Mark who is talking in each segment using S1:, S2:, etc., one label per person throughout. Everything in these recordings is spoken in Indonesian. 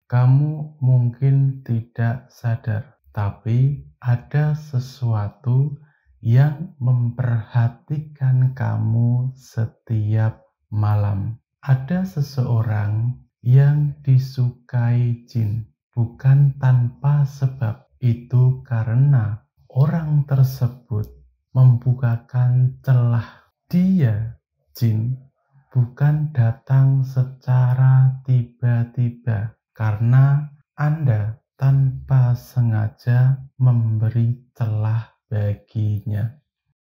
S1: Kamu mungkin tidak sadar, tapi ada sesuatu yang memperhatikan kamu setiap malam. Ada seseorang yang disukai jin, bukan tanpa sebab. Itu karena orang tersebut membukakan celah. Dia, jin, bukan datang secara tiba-tiba karena Anda tanpa sengaja memberi celah baginya.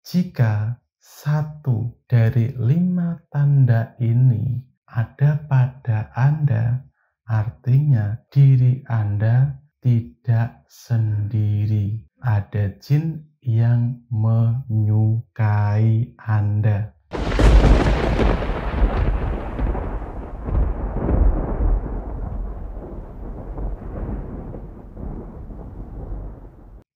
S1: Jika satu dari 5 tanda ini ada pada Anda, artinya diri Anda tidak sendiri. Ada jin yang menyukai Anda.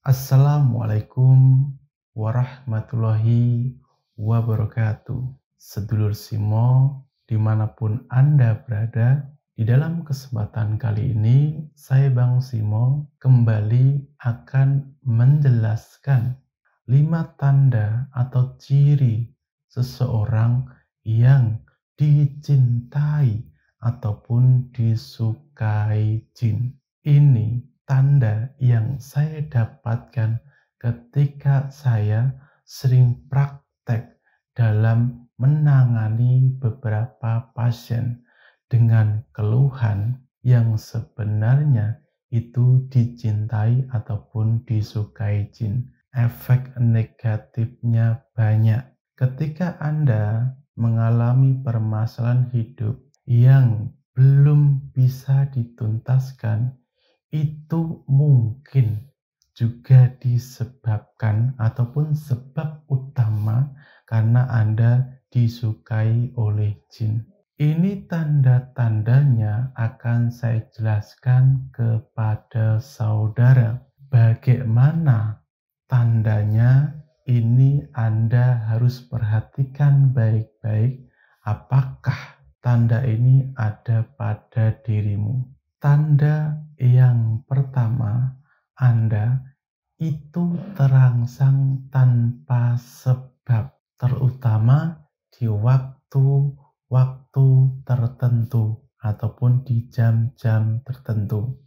S1: Assalamualaikum warahmatullahi wabarakatuh. Sedulur Simo, dimanapun Anda berada, di dalam kesempatan kali ini, saya Bang Simo kembali akan menjelaskan 5 tanda atau ciri seseorang yang dicintai ataupun disukai jin. Ini tanda yang saya dapatkan ketika saya sering praktek dalam menangani beberapa pasien dengan keluhan yang sebenarnya itu dicintai ataupun disukai jin. Efek negatifnya banyak. Ketika Anda mengalami permasalahan hidup yang belum bisa dituntaskan, itu mungkin juga disebabkan ataupun sebab utama karena Anda disukai oleh jin. Ini tanda-tandanya akan saya jelaskan kepada saudara. Bagaimana tandanya? Ini Anda harus perhatikan baik-baik apakah tanda ini ada pada dirimu. Tanda yang pertama, Anda itu terangsang tanpa sebab, terutama di waktu-waktu tertentu ataupun di jam-jam tertentu.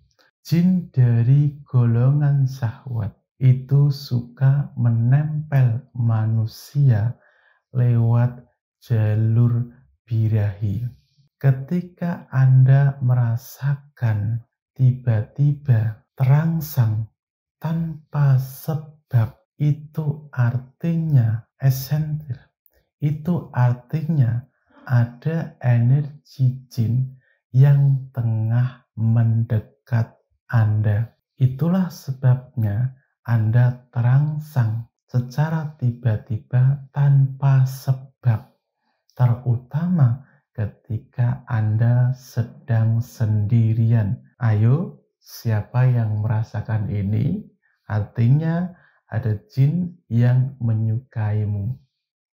S1: Jin dari golongan syahwat itu suka menempel manusia lewat jalur birahi. Ketika Anda merasakan tiba-tiba terangsang tanpa sebab, itu artinya esentil. Itu artinya ada energi jin yang tengah mendekat Anda. Itulah sebabnya Anda terangsang secara tiba-tiba tanpa sebab, terutama ketika Anda sedang sendirian. Ayo, siapa yang merasakan ini? Artinya ada jin yang menyukaimu.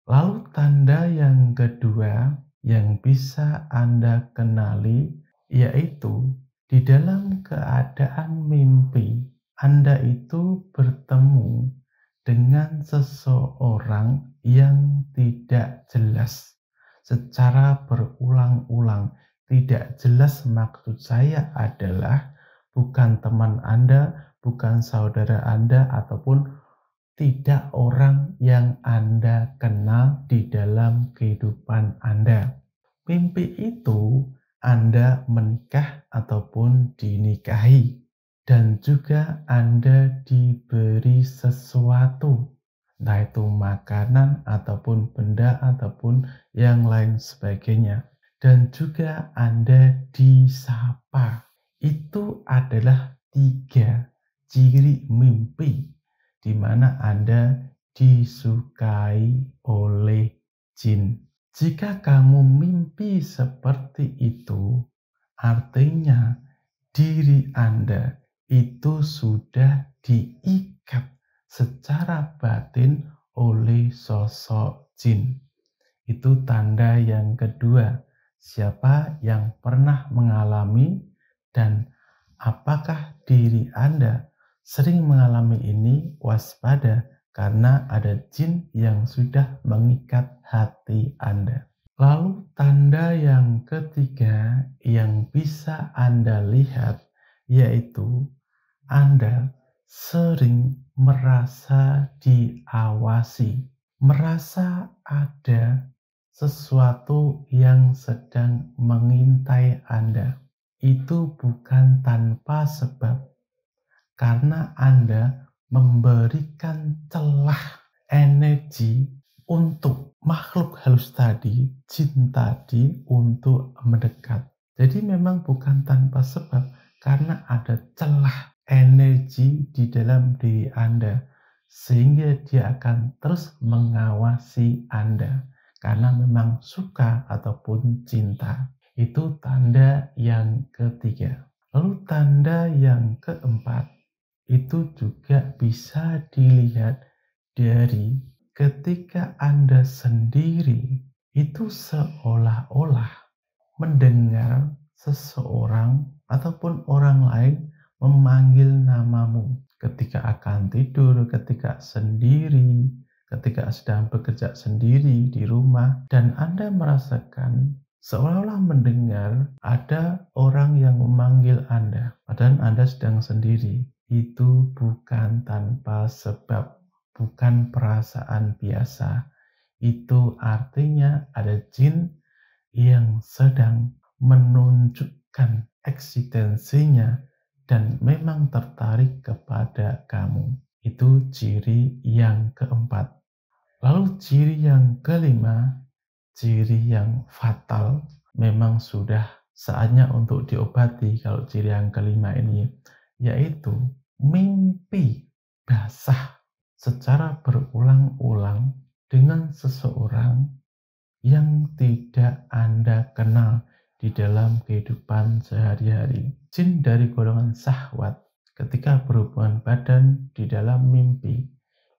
S1: Lalu tanda yang kedua yang bisa Anda kenali yaitu di dalam keadaan mimpi Anda itu bertemu dengan seseorang yang tidak jelas secara berulang-ulang. Tidak jelas maksud saya adalah bukan teman Anda, bukan saudara Anda, ataupun tidak orang yang Anda kenal di dalam kehidupan Anda. Mimpi itu Anda menikah ataupun dinikahi, dan juga Anda diberi sesuatu, entah itu makanan ataupun benda ataupun yang lain sebagainya, dan juga Anda disapa. Itu adalah 3 ciri mimpi di mana Anda disukai oleh jin. Jika kamu mimpi seperti itu, artinya diri Anda itu sudah diikat secara batin oleh sosok jin. Itu tanda yang kedua. Siapa yang pernah mengalami dan Apakah diri Anda sering mengalami ini? Waspada, karena ada jin yang sudah mengikat hati Anda. Lalu tanda yang ketiga yang bisa Anda lihat yaitu Anda sering merasa diawasi, merasa ada sesuatu yang sedang mengintai Anda. Itu bukan tanpa sebab, karena Anda memberikan celah energi untuk makhluk halus tadi, jin tadi, untuk mendekat. Jadi memang bukan tanpa sebab, karena ada celah energi di dalam diri Anda, sehingga dia akan terus mengawasi Anda, karena memang suka ataupun cinta. Itu tanda yang ketiga. Lalu tanda yang keempat, itu juga bisa dilihat dari ketika Anda sendiri itu seolah-olah mendengar seseorang ataupun orang lain memanggil namamu ketika akan tidur, ketika sendiri, ketika sedang bekerja sendiri di rumah, dan Anda merasakan seolah-olah mendengar ada orang yang memanggil Anda, padahal Anda sedang sendiri. Itu bukan tanpa sebab, bukan perasaan biasa. Itu artinya ada jin yang sedang menunjukkan eksistensinya dan memang tertarik kepada kamu. Itu ciri yang keempat. Lalu ciri yang kelima, ciri yang fatal, memang sudah saatnya untuk diobati kalau ciri yang kelima ini, yaitu mimpi basah secara berulang-ulang dengan seseorang yang tidak Anda kenal di dalam kehidupan sehari-hari. Jin dari golongan syahwat ketika berhubungan badan di dalam mimpi,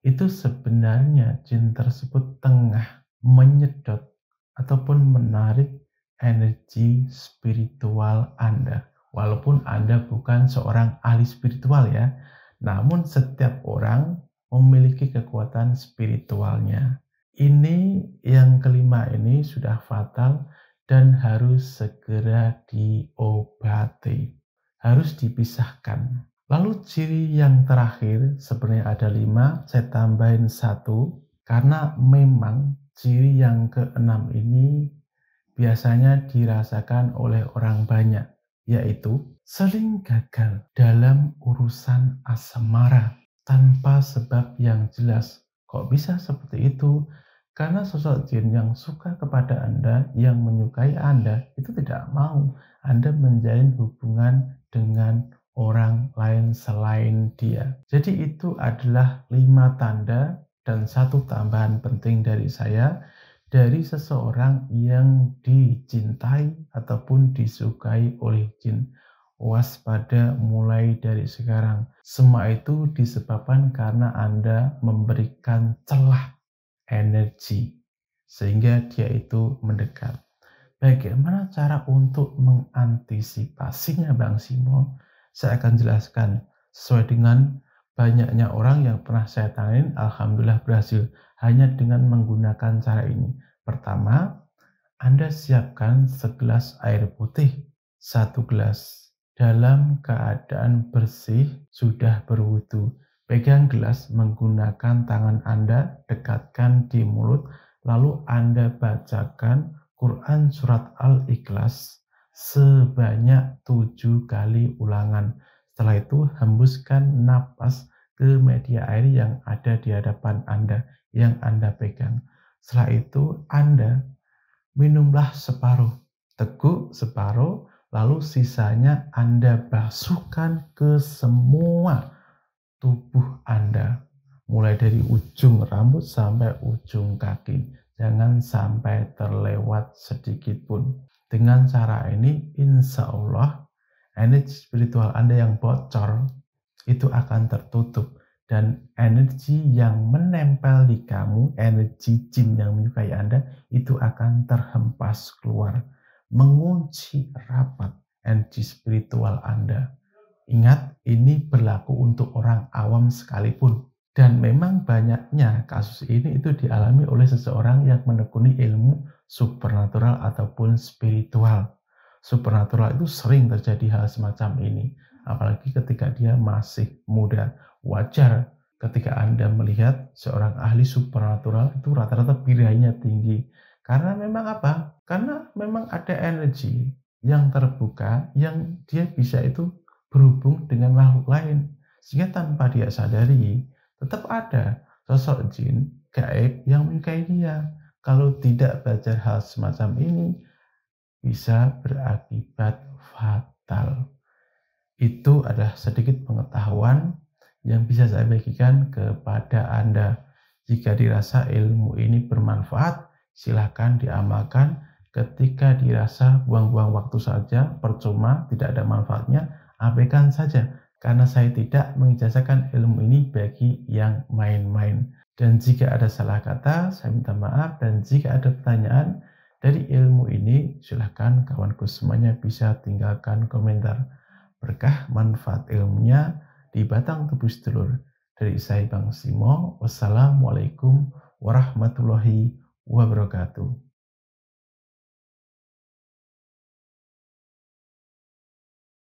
S1: itu sebenarnya jin tersebut tengah menyedot ataupun menarik energi spiritual Anda. Walaupun Anda bukan seorang ahli spiritual ya, namun setiap orang memiliki kekuatan spiritualnya. Ini yang kelima ini sudah fatal dan harus segera diobati, harus dipisahkan. Lalu ciri yang terakhir, sebenarnya ada 5, saya tambahin 1, karena memang ciri yang keenam ini biasanya dirasakan oleh orang banyak, yaitu sering gagal dalam urusan asmara tanpa sebab yang jelas. Kok bisa seperti itu? Karena sosok jin yang suka kepada Anda, yang menyukai Anda, itu tidak mau Anda menjalin hubungan dengan orang lain selain dia. Jadi itu adalah 5 tanda dan 1 tambahan penting dari saya, dari seseorang yang dicintai ataupun disukai oleh jin. Waspada mulai dari sekarang. Semua itu disebabkan karena Anda memberikan celah energi sehingga dia itu mendekat. Bagaimana cara untuk mengantisipasinya, Bang Simo? Saya akan jelaskan sesuai dengan banyaknya orang yang pernah saya tangani. Alhamdulillah berhasil hanya dengan menggunakan cara ini. Pertama, Anda siapkan segelas air putih, 1 gelas dalam keadaan bersih, sudah berwudu. Pegang gelas menggunakan tangan Anda, dekatkan di mulut, lalu Anda bacakan Quran surat Al-Ikhlas sebanyak 7 kali ulangan. Setelah itu hembuskan napas ke media air yang ada di hadapan Anda, yang Anda pegang. Setelah itu Anda minumlah separuh, teguk separuh, lalu sisanya Anda basuhkan ke semua tubuh Anda, mulai dari ujung rambut sampai ujung kaki. Jangan sampai terlewat sedikit pun. Dengan cara ini, insya Allah energi spiritual Anda yang bocor itu akan tertutup, dan energi yang menempel di kamu, energi jin yang menyukai Anda, itu akan terhempas keluar, mengunci rapat energi spiritual Anda. Ingat, ini berlaku untuk orang awam sekalipun. Dan memang banyaknya kasus ini itu dialami oleh seseorang yang menekuni ilmu supernatural ataupun spiritual. Supernatural itu sering terjadi hal semacam ini, apalagi ketika dia masih muda. Wajar ketika Anda melihat seorang ahli supernatural itu rata-rata birahinya tinggi. Karena memang apa? Karena memang ada energi yang terbuka yang dia bisa itu berhubung dengan makhluk lain. Sehingga tanpa dia sadari, tetap ada sosok jin gaib yang menyukai dia. Kalau tidak belajar hal semacam ini, bisa berakibat fatal. Itu adalah sedikit pengetahuan yang bisa saya bagikan kepada Anda. Jika dirasa ilmu ini bermanfaat, silakan diamalkan. Ketika dirasa buang-buang waktu saja, percuma, tidak ada manfaatnya, abaikan saja. Karena saya tidak mengijazahkan ilmu ini bagi yang main-main. Dan jika ada salah kata, saya minta maaf. Dan jika ada pertanyaan dari ilmu ini, silakan kawanku semuanya bisa tinggalkan komentar. Berkah manfaat ilmunya di batang tubuh sedulur. Dari saya Bang Simo, wassalamualaikum warahmatullahi wabarakatuh.